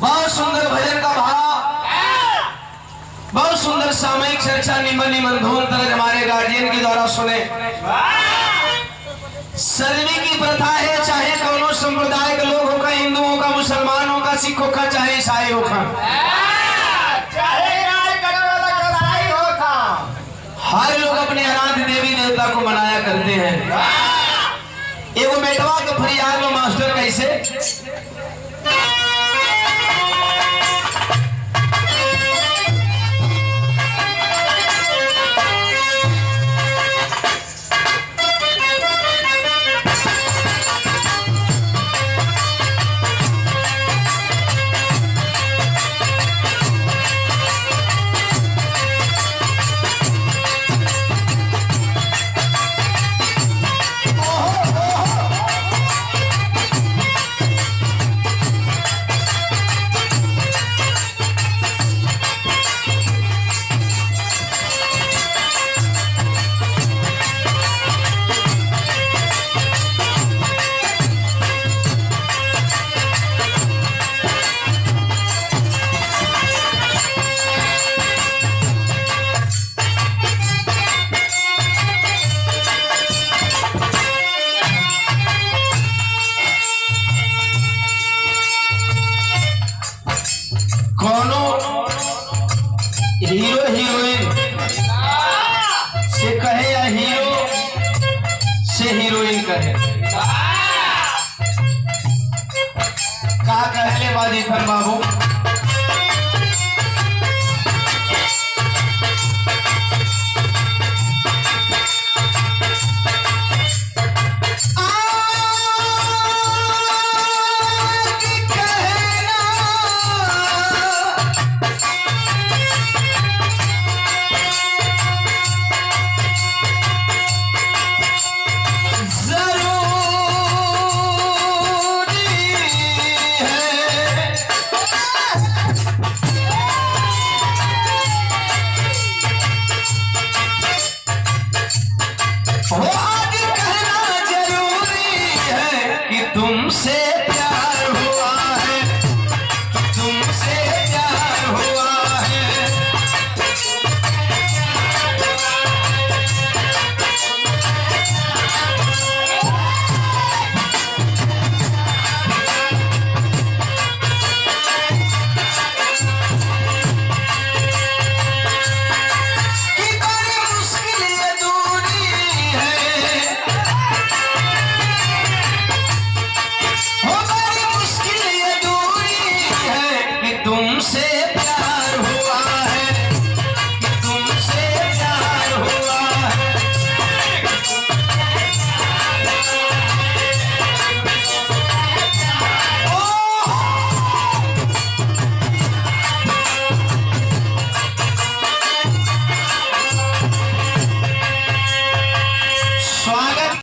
बहुत सुंदर भजन का भाव, बहुत सुंदर सामयिक चर्चा, निमन निमन धूम तक हमारे गार्जियन के द्वारा सुने। सदमी की प्रथा है, चाहे कौनो संप्रदाय के लोग होगा, हिंदुओं का, मुसलमानों का, सिखों का, चाहे ईसाई होगा, हर लोग अपने आराध्य देवी देवता को मनाया करते हैं। एगो बेटवा के फरियाद में मास्टर कैसे हीरो हीरोइन से कहे या हीरो से हीरोइन कहे, का कहले बाजी खन बाबू।